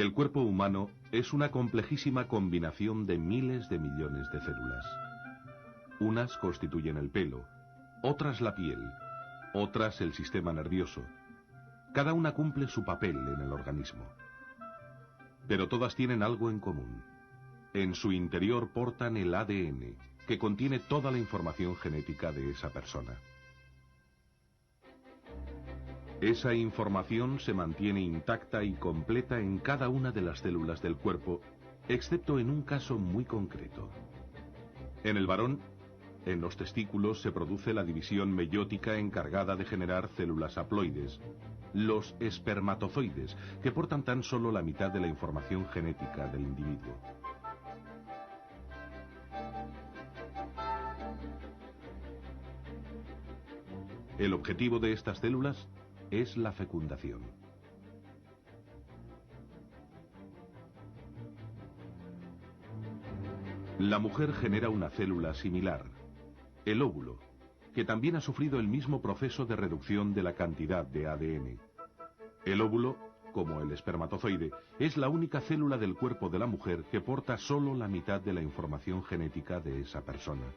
El cuerpo humano es una complejísima combinación de miles de millones de células. Unas constituyen el pelo, otras la piel, otras el sistema nervioso. Cada una cumple su papel en el organismo. Pero todas tienen algo en común. En su interior portan el ADN, que contiene toda la información genética de esa persona. Esa información se mantiene intacta y completa en cada una de las células del cuerpo, excepto en un caso muy concreto. En el varón, en los testículos se produce la división meiótica encargada de generar células haploides, los espermatozoides, que portan tan solo la mitad de la información genética del individuo. El objetivo de estas células es la fecundación. La mujer genera una célula similar, el óvulo, que también ha sufrido el mismo proceso de reducción de la cantidad de ADN. El óvulo, como el espermatozoide, es la única célula del cuerpo de la mujer que porta solo la mitad de la información genética de esa persona.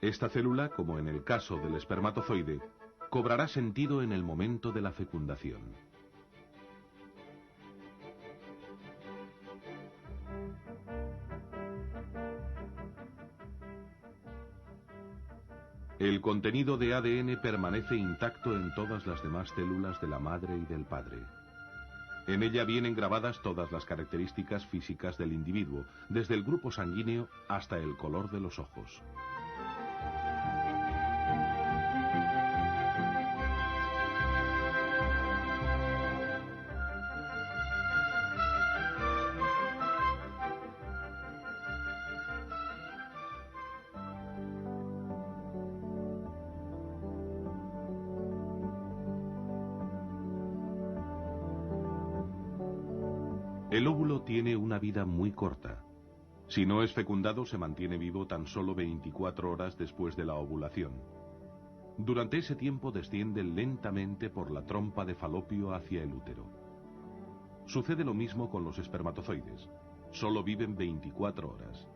Esta célula, como en el caso del espermatozoide, cobrará sentido en el momento de la fecundación. El contenido de ADN permanece intacto en todas las demás células de la madre y del padre. En ella vienen grabadas todas las características físicas del individuo, desde el grupo sanguíneo hasta el color de los ojos. El óvulo tiene una vida muy corta. Si no es fecundado, se mantiene vivo tan solo 24 horas después de la ovulación. Durante ese tiempo desciende lentamente por la trompa de Falopio hacia el útero. Sucede lo mismo con los espermatozoides. Solo viven 24 horas.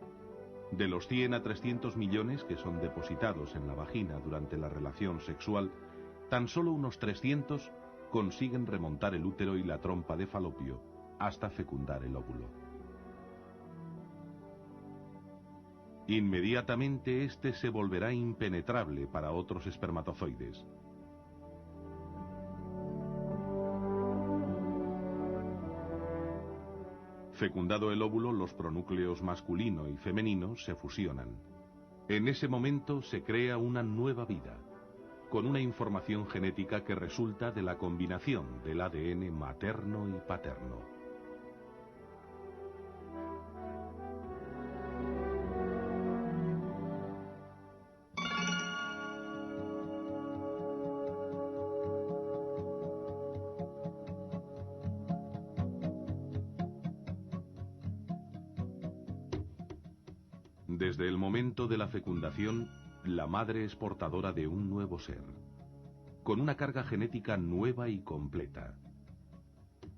De los 100 a 300 millones que son depositados en la vagina durante la relación sexual, tan solo unos 300 consiguen remontar el útero y la trompa de Falopio hasta fecundar el óvulo. Inmediatamente este se volverá impenetrable para otros espermatozoides. Fecundado el óvulo, los pronúcleos masculino y femenino se fusionan. En ese momento se crea una nueva vida, con una información genética que resulta de la combinación del ADN materno y paterno. Desde el momento de la fecundación, la madre es portadora de un nuevo ser, con una carga genética nueva y completa.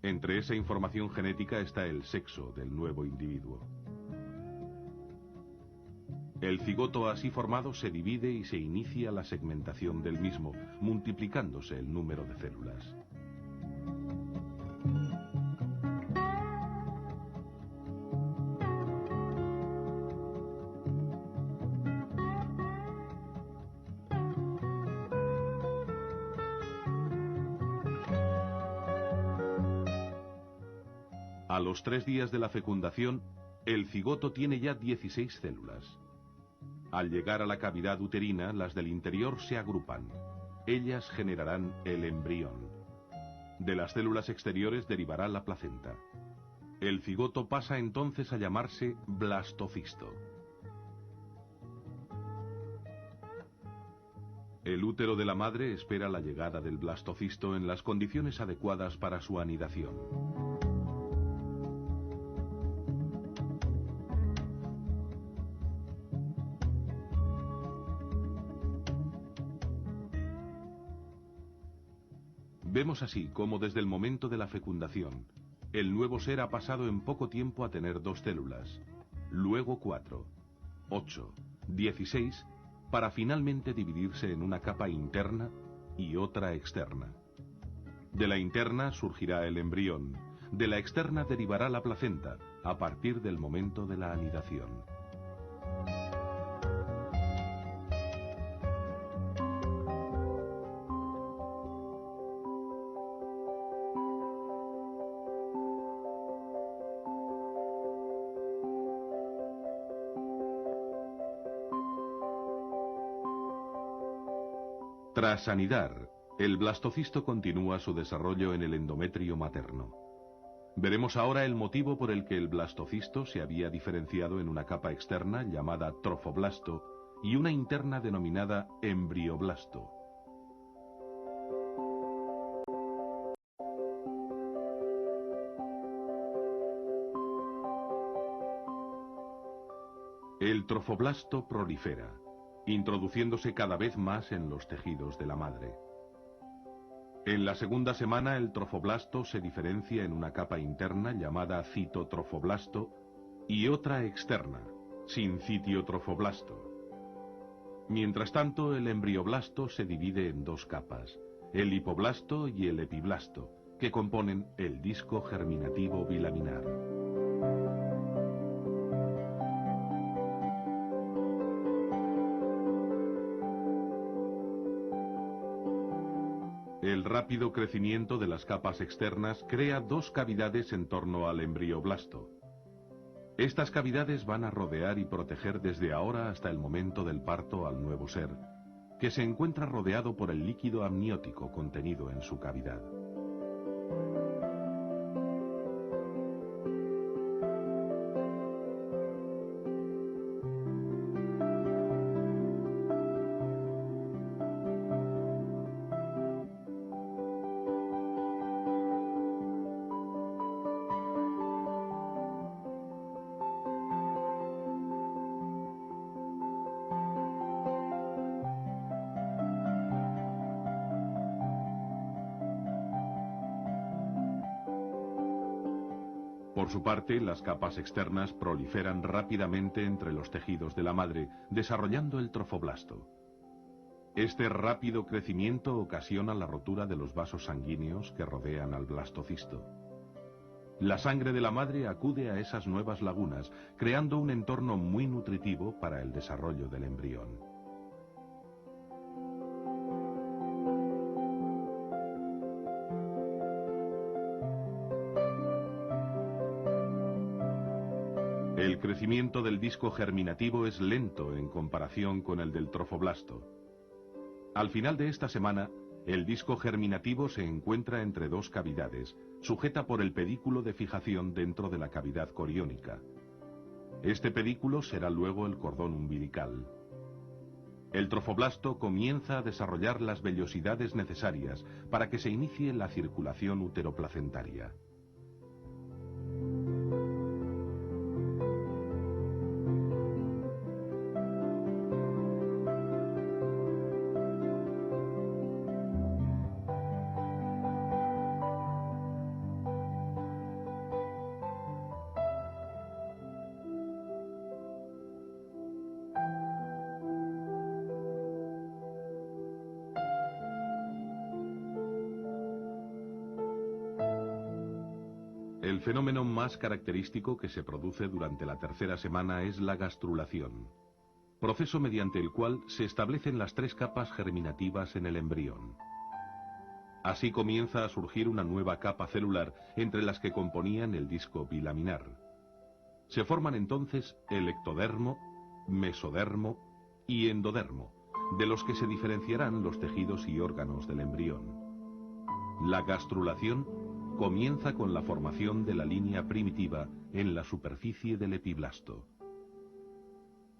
Entre esa información genética está el sexo del nuevo individuo. El cigoto así formado se divide y se inicia la segmentación del mismo, multiplicándose el número de células. A los 3 días de la fecundación, el cigoto tiene ya 16 células. Al llegar a la cavidad uterina, las del interior se agrupan. Ellas generarán el embrión. De las células exteriores derivará la placenta. El cigoto pasa entonces a llamarse blastocisto. El útero de la madre espera la llegada del blastocisto en las condiciones adecuadas para su anidación. Vemos así cómo desde el momento de la fecundación, el nuevo ser ha pasado en poco tiempo a tener 2 células, luego 4, 8, 16, para finalmente dividirse en una capa interna y otra externa. De la interna surgirá el embrión, de la externa derivará la placenta, a partir del momento de la anidación. Tras anidar, el blastocisto continúa su desarrollo en el endometrio materno. Veremos ahora el motivo por el que el blastocisto se había diferenciado en una capa externa llamada trofoblasto y una interna denominada embrioblasto. El trofoblasto prolifera, introduciéndose cada vez más en los tejidos de la madre. En la segunda semana el trofoblasto se diferencia en una capa interna llamada citotrofoblasto y otra externa, sincitiotrofoblasto. Mientras tanto, el embrioblasto se divide en 2 capas, el hipoblasto y el epiblasto, que componen el disco germinativo bilaminar. El rápido crecimiento de las capas externas crea 2 cavidades en torno al embrioblasto. Estas cavidades van a rodear y proteger desde ahora hasta el momento del parto al nuevo ser, que se encuentra rodeado por el líquido amniótico contenido en su cavidad. Por su parte, las capas externas proliferan rápidamente entre los tejidos de la madre, desarrollando el trofoblasto. Este rápido crecimiento ocasiona la rotura de los vasos sanguíneos que rodean al blastocisto. La sangre de la madre acude a esas nuevas lagunas, creando un entorno muy nutritivo para el desarrollo del embrión. El crecimiento del disco germinativo es lento en comparación con el del trofoblasto. Al final de esta semana, el disco germinativo se encuentra entre 2 cavidades, sujeta por el pedículo de fijación dentro de la cavidad coriónica. Este pedículo será luego el cordón umbilical. El trofoblasto comienza a desarrollar las vellosidades necesarias para que se inicie la circulación uteroplacentaria. El fenómeno más característico que se produce durante la tercera semana es la gastrulación, proceso mediante el cual se establecen las 3 capas germinativas en el embrión. Así comienza a surgir una nueva capa celular entre las que componían el disco bilaminar. Se forman entonces el ectodermo, mesodermo y endodermo, de los que se diferenciarán los tejidos y órganos del embrión. La gastrulación comienza con la formación de la línea primitiva en la superficie del epiblasto.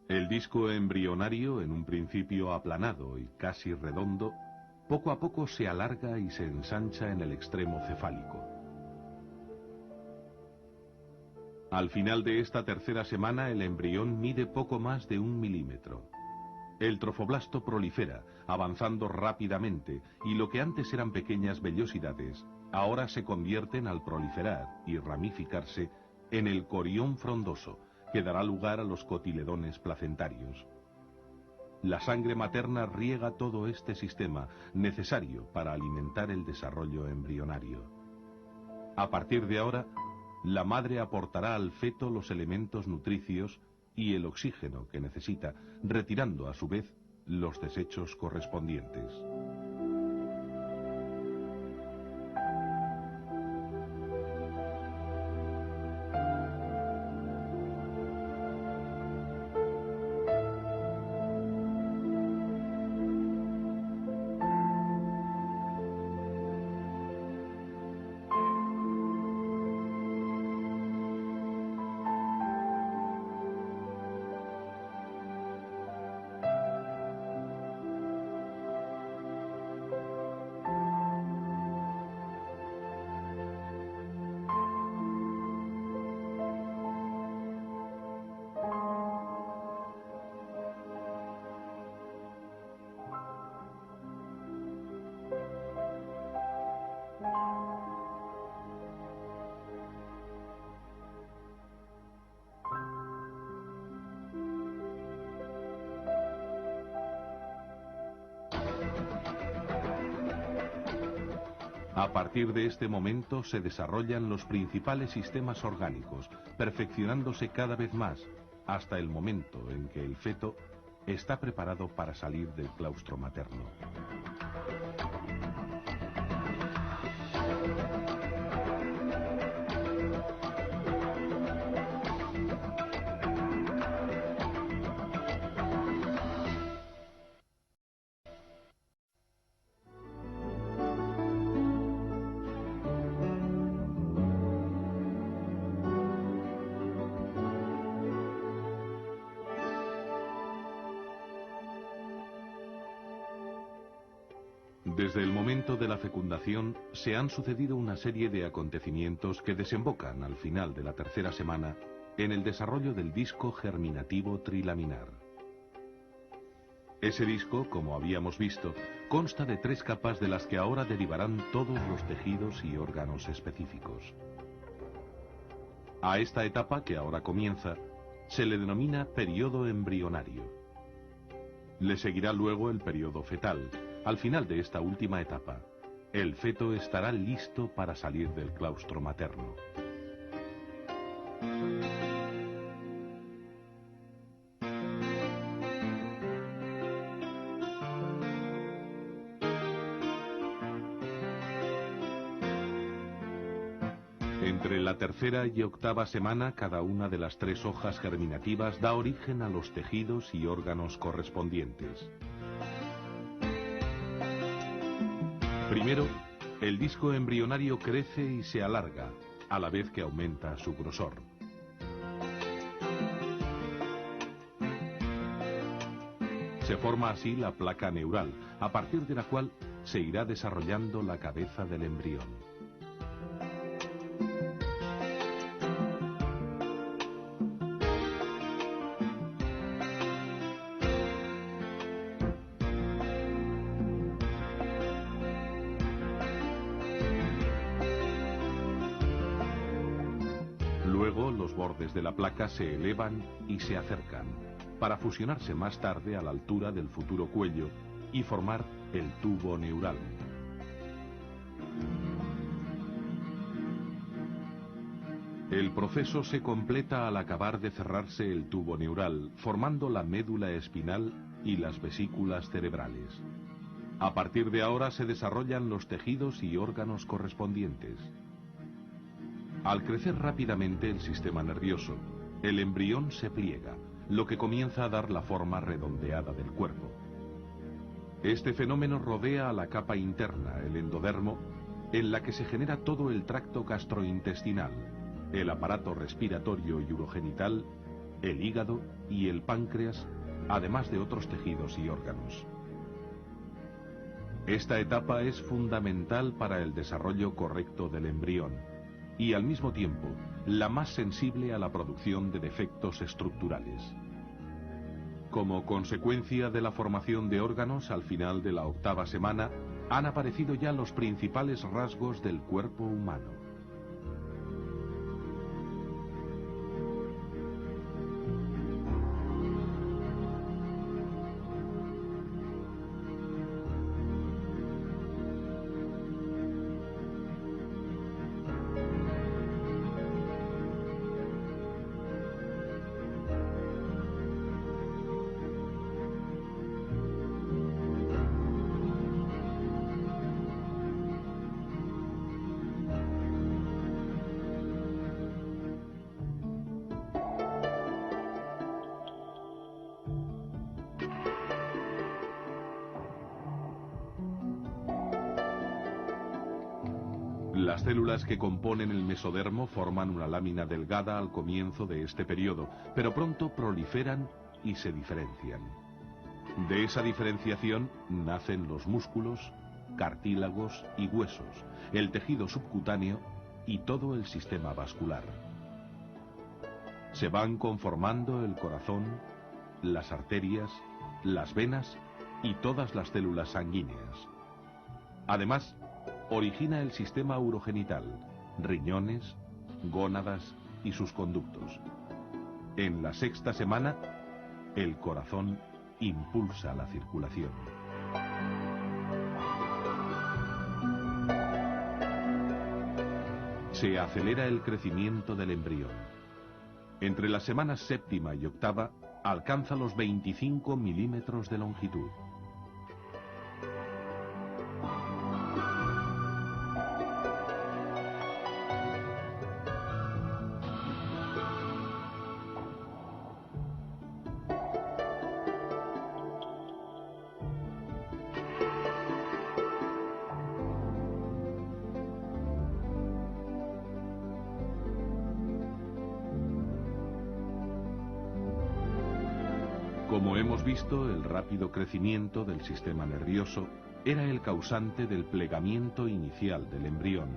El disco embrionario, en un principio aplanado y casi redondo, poco a poco se alarga y se ensancha en el extremo cefálico. Al final de esta tercera semana, el embrión mide poco más de 1 milímetro. El trofoblasto prolifera, avanzando rápidamente, y lo que antes eran pequeñas vellosidades, ahora se convierten al proliferar y ramificarse en el corión frondoso, que dará lugar a los cotiledones placentarios. La sangre materna riega todo este sistema, necesario para alimentar el desarrollo embrionario. A partir de ahora, la madre aportará al feto los elementos nutricios y el oxígeno que necesita, retirando a su vez los desechos correspondientes. A partir de este momento se desarrollan los principales sistemas orgánicos, perfeccionándose cada vez más, hasta el momento en que el feto está preparado para salir del claustro materno. Desde el momento de la fecundación se han sucedido una serie de acontecimientos que desembocan al final de la tercera semana en el desarrollo del disco germinativo trilaminar. Ese disco, como habíamos visto, consta de 3 capas de las que ahora derivarán todos los tejidos y órganos específicos. A esta etapa, que ahora comienza, se le denomina periodo embrionario. Le seguirá luego el periodo fetal. Al final de esta última etapa, el feto estará listo para salir del claustro materno. Entre la tercera y octava semana, cada una de las 3 hojas germinativas da origen a los tejidos y órganos correspondientes. Primero, el disco embrionario crece y se alarga, a la vez que aumenta su grosor. Se forma así la placa neural, a partir de la cual se irá desarrollando la cabeza del embrión. Luego, los bordes de la placa se elevan y se acercan, para fusionarse más tarde a la altura del futuro cuello y formar el tubo neural. El proceso se completa al acabar de cerrarse el tubo neural, formando la médula espinal y las vesículas cerebrales. A partir de ahora se desarrollan los tejidos y órganos correspondientes. Al crecer rápidamente el sistema nervioso, el embrión se pliega, lo que comienza a dar la forma redondeada del cuerpo. Este fenómeno rodea a la capa interna, el endodermo, en la que se genera todo el tracto gastrointestinal, el aparato respiratorio y urogenital, el hígado y el páncreas, además de otros tejidos y órganos. Esta etapa es fundamental para el desarrollo correcto del embrión y al mismo tiempo la más sensible a la producción de defectos estructurales. Como consecuencia de la formación de órganos al final de la octava semana, han aparecido ya los principales rasgos del cuerpo humano. Las células que componen el mesodermo forman una lámina delgada al comienzo de este periodo, pero pronto proliferan y se diferencian. De esa diferenciación nacen los músculos, cartílagos y huesos, el tejido subcutáneo y todo el sistema vascular. Se van conformando el corazón, las arterias, las venas y todas las células sanguíneas. Además, origina el sistema urogenital, riñones, gónadas y sus conductos. En la sexta semana, el corazón impulsa la circulación. Se acelera el crecimiento del embrión. Entre las semanas séptima y octava, alcanza los 25 milímetros de longitud. Como hemos visto, el rápido crecimiento del sistema nervioso era el causante del plegamiento inicial del embrión.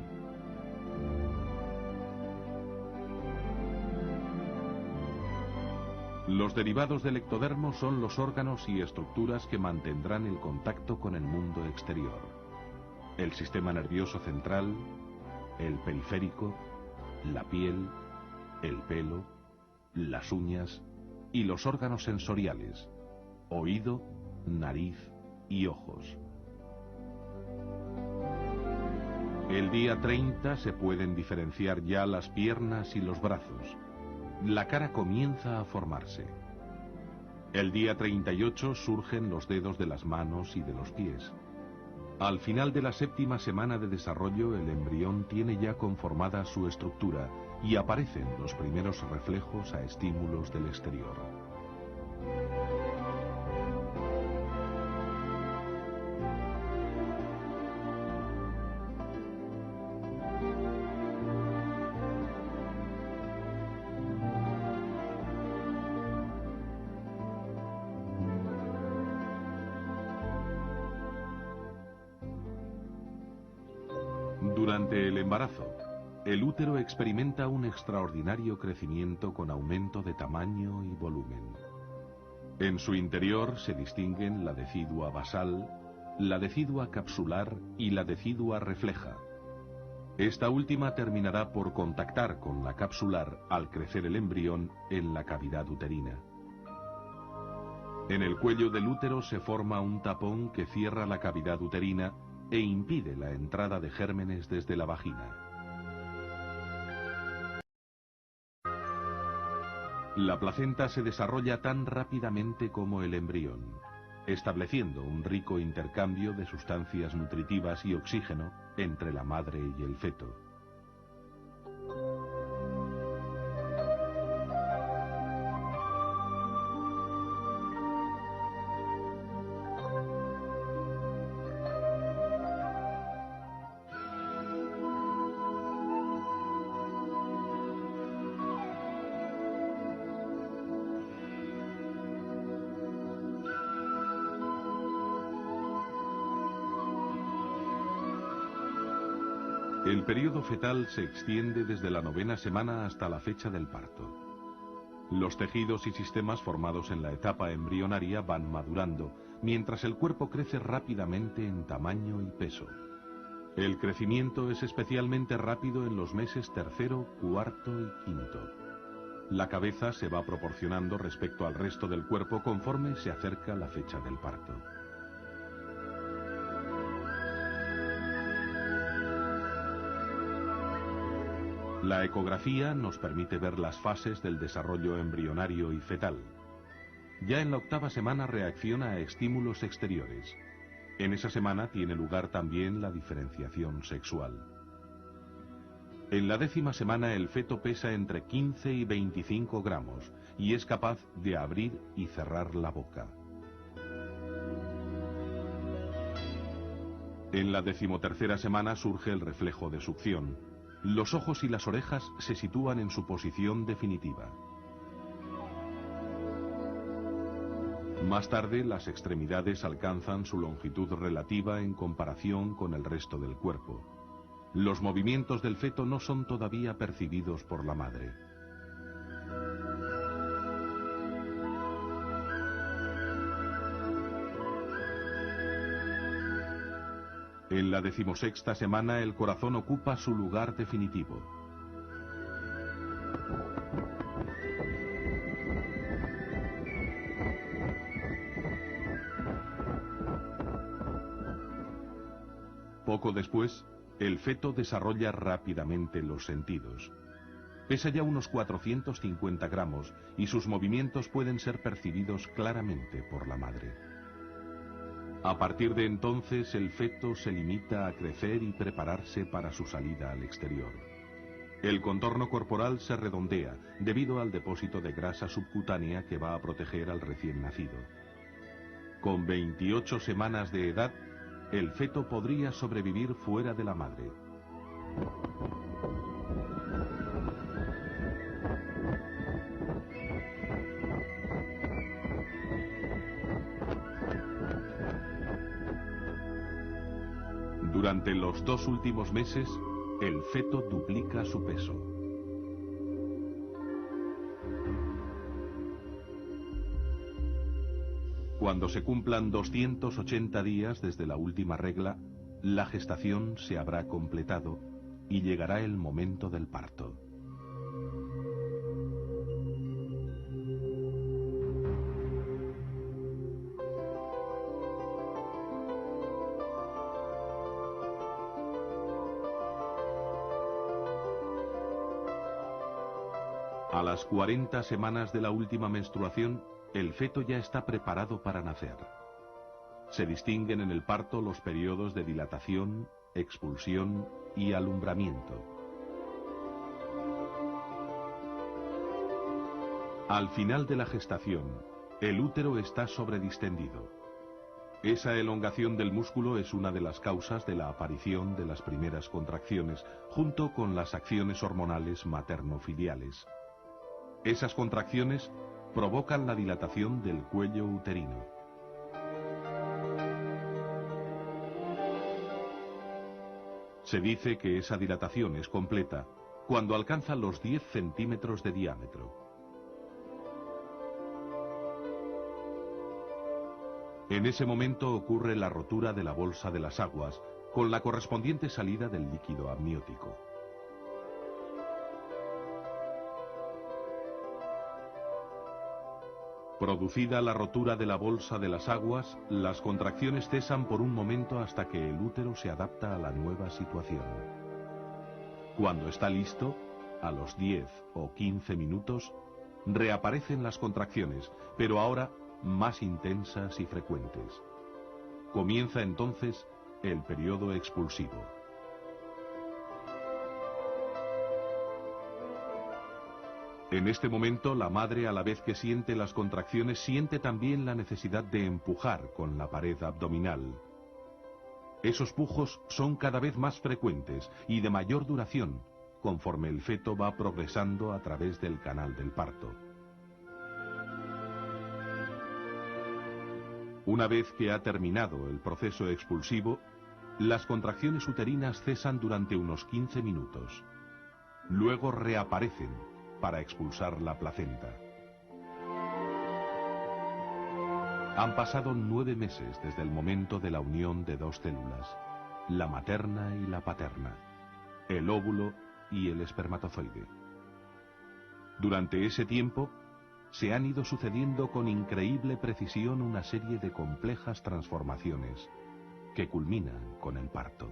Los derivados del ectodermo son los órganos y estructuras que mantendrán el contacto con el mundo exterior. El sistema nervioso central, el periférico, la piel, el pelo, las uñas y los órganos sensoriales, oído, nariz y ojos. El día 30 se pueden diferenciar ya las piernas y los brazos. La cara comienza a formarse. El día 38 surgen los dedos de las manos y de los pies. Al final de la séptima semana de desarrollo, el embrión tiene ya conformada su estructura y aparecen los primeros reflejos a estímulos del exterior. Durante el embarazo, el útero experimenta un extraordinario crecimiento con aumento de tamaño y volumen. En su interior se distinguen la decidua basal, la decidua capsular y la decidua refleja. Esta última terminará por contactar con la capsular al crecer el embrión en la cavidad uterina. En el cuello del útero se forma un tapón que cierra la cavidad uterina e impide la entrada de gérmenes desde la vagina. La placenta se desarrolla tan rápidamente como el embrión, estableciendo un rico intercambio de sustancias nutritivas y oxígeno entre la madre y el feto. El periodo fetal se extiende desde la 9ª semana hasta la fecha del parto. Los tejidos y sistemas formados en la etapa embrionaria van madurando, mientras el cuerpo crece rápidamente en tamaño y peso. El crecimiento es especialmente rápido en los meses tercero, cuarto y quinto. La cabeza se va proporcionando respecto al resto del cuerpo conforme se acerca la fecha del parto. La ecografía nos permite ver las fases del desarrollo embrionario y fetal. Ya en la octava semana reacciona a estímulos exteriores. En esa semana tiene lugar también la diferenciación sexual. En la 10ª semana el feto pesa entre 15 y 25 gramos y es capaz de abrir y cerrar la boca. En la 13ª semana surge el reflejo de succión. Los ojos y las orejas se sitúan en su posición definitiva. Más tarde, las extremidades alcanzan su longitud relativa en comparación con el resto del cuerpo. Los movimientos del feto no son todavía percibidos por la madre. En la 16ª semana el corazón ocupa su lugar definitivo. Poco después, el feto desarrolla rápidamente los sentidos. Pesa ya unos 450 gramos y sus movimientos pueden ser percibidos claramente por la madre. A partir de entonces, el feto se limita a crecer y prepararse para su salida al exterior. El contorno corporal se redondea debido al depósito de grasa subcutánea que va a proteger al recién nacido. Con 28 semanas de edad, el feto podría sobrevivir fuera de la madre. Durante los 2 últimos meses, el feto duplica su peso. Cuando se cumplan 280 días desde la última regla, la gestación se habrá completado y llegará el momento del parto. A las 40 semanas de la última menstruación, el feto ya está preparado para nacer. Se distinguen en el parto los periodos de dilatación, expulsión y alumbramiento. Al final de la gestación, el útero está sobredistendido. Esa elongación del músculo es una de las causas de la aparición de las primeras contracciones, junto con las acciones hormonales materno-filiales. Esas contracciones provocan la dilatación del cuello uterino. Se dice que esa dilatación es completa cuando alcanza los 10 centímetros de diámetro. En ese momento ocurre la rotura de la bolsa de las aguas, con la correspondiente salida del líquido amniótico. Producida la rotura de la bolsa de las aguas, las contracciones cesan por un momento hasta que el útero se adapta a la nueva situación. Cuando está listo, a los 10 o 15 minutos, reaparecen las contracciones, pero ahora más intensas y frecuentes. Comienza entonces el periodo expulsivo. En este momento, la madre, a la vez que siente las contracciones, siente también la necesidad de empujar con la pared abdominal. Esos pujos son cada vez más frecuentes y de mayor duración, conforme el feto va progresando a través del canal del parto. Una vez que ha terminado el proceso expulsivo, las contracciones uterinas cesan durante unos 15 minutos. Luego reaparecen para expulsar la placenta. Han pasado 9 meses desde el momento de la unión de dos células, la materna y la paterna, el óvulo y el espermatozoide. Durante ese tiempo, se han ido sucediendo con increíble precisión una serie de complejas transformaciones que culminan con el parto.